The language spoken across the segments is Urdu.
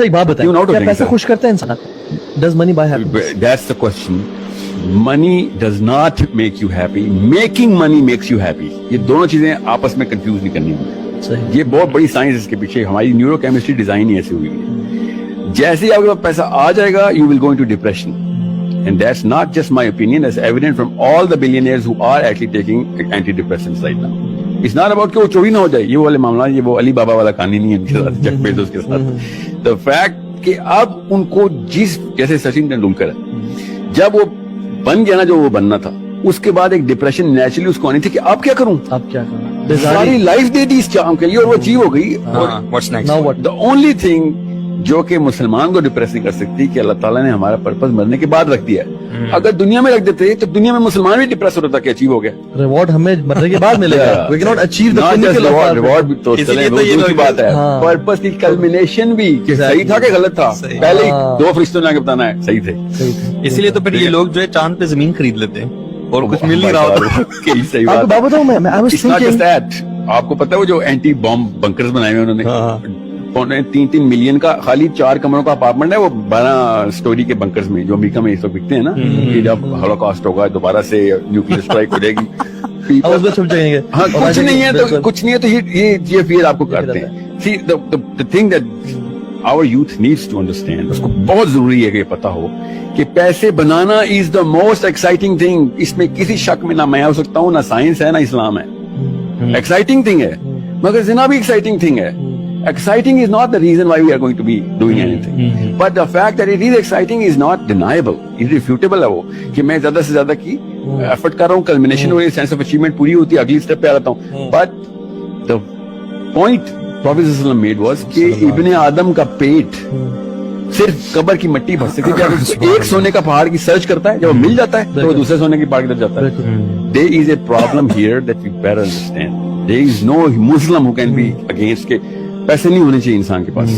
ایک بات بتائیں, کیا پیسہ خوش کرتا ہے انسان؟ Does money buy happiness? That's the question. Money does not make you happy. Making money makes you happy. یہ دونوں چیزیں آپس میں کنفیوز نہیں کرنی ہوئی. یہ بہت بڑی سائنس اس کے پیچھے, ہماری نیورو کیمسٹری ڈیزائن ہی ایسی ہوئی ہے. جیسے ہی آپ کے پاس پیسہ آ جائے گا, you will go into depression. And that's not just my opinion, that's evident from all the billionaires who are actually taking antidepressants right now. It's not about کہ وہ چوری نہ ہو جائے, یہ والے معاملات, یہ وہ علی بابا والا کہانی نہیں ہے ان کے ساتھ, جیف بیزوس کے ساتھ. The fact کہ اب ان کو جیسے سچن تندولکر ہے, جب وہ بن گیا نا جو وہ بننا تھا, اس کے بعد ایک ڈپریشن نیچرلی اس کو آنی تھی کہ اب کیا کروں, ساری لائف دے دی اس کام کے لیے اور وہ اچیو ہو گئی. The only thing جو کہ مسلمان کو ڈپریس نہیں کر سکتی کہ اللہ تعالیٰ نے ہمارا پرپز مرنے کے بعد رکھ دیا ہے. اگر دنیا میں رکھ دیتے تو دنیا میں مسلمان بھی ڈپریس ہوتا تھا کہ اچیو ہو گیا. ریوارڈ ہمیں مرنے کے بعد ملے گا. We cannot achieve the pinnacle of our reward تو چلے دوسری بات ہے, پرپز کی کلمینیشن بھی کہ صحیح تھا کہ غلط تھا, پہلے ہی 2 فرشتوں نے آ کے بتانا ہے صحیح تھے. اسی لیے تو پھر یہ لوگ جو ہے چاند پہ زمین خرید لیتے ہیں اور کچھ مل نہیں رہا ہوتا. آپ کو بتاؤں میں آپ کو پتا ہے وہ جو اینٹی بامب بنکرز بنائے ہوئے انہوں نے 3 ملین کا, خالی 4 کمروں کا اپارٹمنٹ ہے وہ 12 سٹوری کے بنکرز میں جو امریکہ میں اس وقت بکتے ہیں نا, کہ جب ہولوکاسٹ ہوگا دوبارہ سے نیوکلیئر اسٹرائک ہو جائے گی, ہاں کچھ نہیں ہے تو یہ فیئر آپ کو کرتے ہیں. See the thing that our youth needs to understand, اس کو بہت ضروری ہے کہ یہ پتا ہو کہ پیسے بنانا is the most exciting thing. اس میں کسی شک میں نہ میں ہو سکتا ہوں, نہ سائنس ہے نہ اسلام ہے. ایکسائٹنگ تھنگ ہے, مگر زنا بھی ایکسائٹنگ تھنگ ہے. Exciting is not the reason why we are going to be doing anything. But the fact that it is exciting is not deniable. Irrefutable ہے وہ کہ میں زیادہ سے زیادہ کی ایفرٹ کر رہا ہوں, کلمینیشن ہو رہی ہے, سینس آف اچیومنٹ پوری ہوتی ہے, اگلی اسٹیپ پہ آ رہتا ہوں. But the point Prophet صلی اللہ علیہ وسلم made was کہ ابن آدم کا پیٹ صرف قبر کی مٹی بھر سکتی ہے. جب ایک سونے کا پہاڑ کی سرچ کرتا ہے, جب وہ مل جاتا ہے تو وہ دوسرے سونے کے پہاڑ کی طرف جاتا ہے. There is a problem here that we better understand. There is no Muslim who can be against کہ پیسے نہیں ہونے چاہیے انسان کے پاس,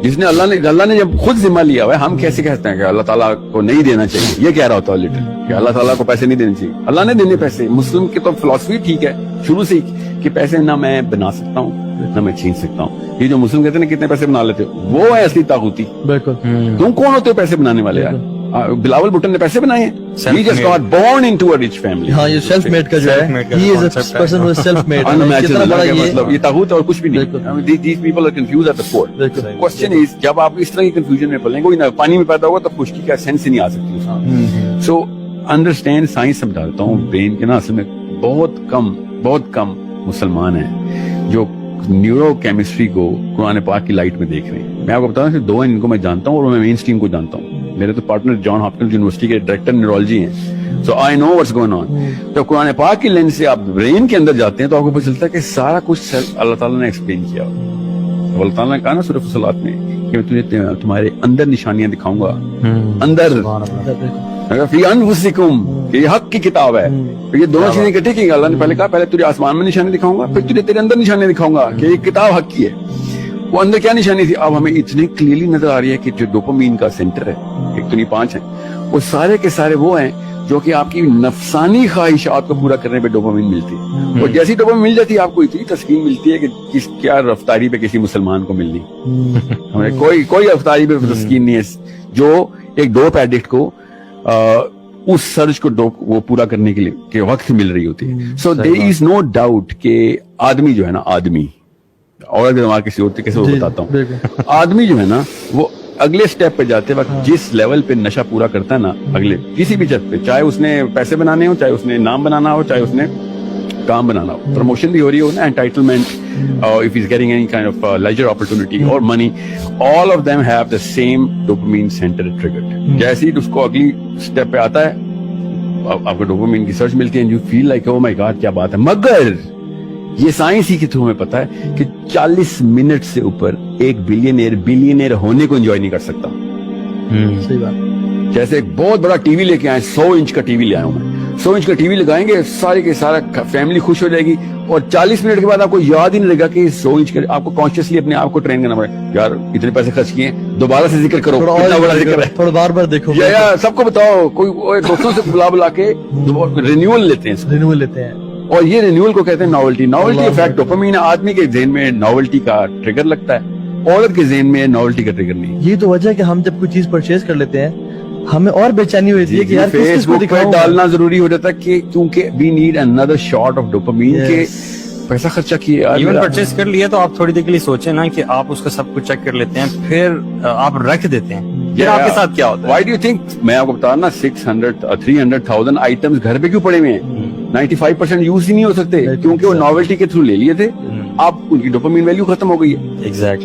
جس نے اللہ نے جب خود ذمہ لیا ہوا ہے. ہم کیسے کہتے ہیں کہ اللہ تعالیٰ کو نہیں دینا چاہیے, یہ کہہ رہا ہوتا ہے لٹل کہ اللہ تعالیٰ کو پیسے نہیں دینے چاہیے. اللہ نے دینے پیسے. مسلم کی تو فلسفی ٹھیک ہے شروع سے کہ پیسے نہ میں بنا سکتا ہوں نہ میں چھین سکتا ہوں. یہ جو مسلم کہتے ہیں کتنے پیسے بنا لیتے ہو, وہ ہے اصلی طاغوتی. تم کون ہوتے ہو پیسے بنانے والے؟ یار بلاول بھٹو نے پیسے بنائے ہیں. He just got born into a rich family. ہاں یہ سیلف میڈ کا جو ہے, he is a person who is self made. کتنا بڑا مطلب یہ طاغوت اور کچھ بھی نہیں. These people are confused at the core. Question is جب آپ اس طرح کی کنفیوژن میں پڑیں گے, پانی میں پیدا ہوگا تو خشکی کا سینس ہی نہیں آ سکتی اس میں. So understand, سائنس سمجھاتا ہوں برین کے نا, اصل میں بہت کم مسلمان ہیں جو نیورو کیمسٹری کو قرآن پاک کی لائٹ میں دیکھ رہے ہیں. میں آپ کو بتا دوں کہ 2 ہیں جن کو میں جانتا ہوں اور میں مین اسٹریم کو جانتا ہوں. میرے تو پارٹنر جان ہاپکنز یونیورسٹی کے ڈائریکٹر نیورولوجی ہیں. سو آئی نو واٹس گوئنگ آن. تو قرآن پاک کی لینس سے آپ برین کے اندر جاتے ہیں تو آپ کو پتہ چلتا ہے کہ سارا کچھ اللہ تعالیٰ نے ایکسپلین کیا. اللہ تعالیٰ نے کہا نا سورہ فصلات میں کہ میں تجھے تمہارے اندر نشانیاں دکھاؤں گا, اندر فی انفسکم, کہ یہ حق کی کتاب ہے. یہ دونوں چیزیں اکٹھی کی. اللہ نے پہلے کہا پہلے تجھے آسمان میں نشانی دکھاؤں گا, پھر تجھے تیرے اندر نشانیاں دکھاؤں گا کہ یہ کتاب حق کی ہے. وہ اندر کیا نشانی تھی اب ہمیں اتنی کلیئرلی نظر آ رہی ہے کہ جو ڈوپامین کا سینٹر ہے, 1 تو نہیں 5 ہیں, وہ سارے کے سارے وہ ہیں جو کہ آپ کی نفسانی خواہشات کو پورا کرنے پہ ڈوپامین ملتی ہے. اور جیسی ڈوپامین مل جاتی ہے آپ کو اتنی تسکین ملتی ہے کہ کیا رفتاری پہ کسی مسلمان کو ملنی. ہمیں کوئی رفتاری پہ تسکین نہیں ہے جو ایک ڈوپ ایڈکٹ کو اس سرچ کو وہ پورا کرنے کے لیے کہ وقت مل رہی ہوتی ہے. سو دیر از نو ڈاؤٹ کہ آدمی جو ہے نا, آدمی اور دماغ کسی اور طریقے سے وہ بتاتا ہوں, آدمی جو ہے نا وہ اگلے سٹیپ پہ جاتے وقت جس لیول پہ نشہ پورا کرتا ہے نا, اگلے کسی بھی جگہ پہ, چاہے اس نے پیسے بنانے ہو, چاہے اس نے نام بنانا ہو, چاہے اس نے کام بنانا ہو, پروموشن بھی ہو رہی ہو نا, entitlement, if he's getting any kind of leisure opportunity or money, all of them have the same dopamine center triggered. جیسے ہی اس کو اگلی سٹیپ پہ آتا ہے آپ کو ڈوپامین کی سرچ ملتی ہے, you feel like oh my god کیا بات ہے. مگر یہ سائنس ہی کے تھرو میں پتا ہے کہ 40 منٹ سے اوپر ایک بلینئر ہونے کو انجوائے نہیں کر سکتا. صحیح بات. جیسے ایک بہت بڑا ٹی وی لے کے آئے, 100 انچ کا ٹی وی لے آیا ہوں میں, 100 انچ کا ٹی وی لگائیں گے, سارے کے سارا فیملی خوش ہو جائے گی, اور 40 منٹ کے بعد آپ کو یاد ہی نہیں لگے گا کہ 100 انچ کا. آپ کو کانشیسلی اپنے آپ کو ٹرین کرنا پڑے, یار اتنے پیسے خرچ کیے, دوبارہ سے ذکر کرو, کتنا بڑا ذکر ہے, تھوڑا بار بار دیکھو, یا سب کو بتاؤ, کوئی دوستوں سے بلا کے رینیول لیتے ہیں. اور یہ رینیول کو کہتے ہیں ناولٹی افیکٹ. ڈوپامین آدمی کے ذہن میں ناولٹی کا ٹریگر لگتا ہے. عورت کے ذہن میں ناولٹی کا ٹریگر نہیں. یہ تو وجہ ہے کہ ہم جب کوئی چیز پرچیز کر لیتے ہیں ہمیں اور بے چینی ہوتی ہے کہ یار کس فیس کو بک پہ دکھاؤں. ڈالنا ضروری ہو جاتا ہے کہ کیونکہ we need another shot of dopamine کہ پیسہ خرچہ کیے. ایون پرچیز کر لیا تو آپ تھوڑی دیر کے لیے سوچیں نا کہ آپ اس کا سب کچھ چیک کر لیتے ہیں, پھر آپ رکھ دیتے ہیں, پھر آپ کے ساتھ کیا ہوتا ہے. Why do you think میں آپ کو بتا نا 300,000 آئٹمس گھر پہ کیوں پڑے ہوئے ہیں؟ 95% یوز ہی نہیں ہو سکتے کیونکہ وہ ناولٹی کے تھرو لے لیے تھے. اب ان کی ڈوپامین ویلیو ختم ہو گئی ہے. ایگزیکٹلی.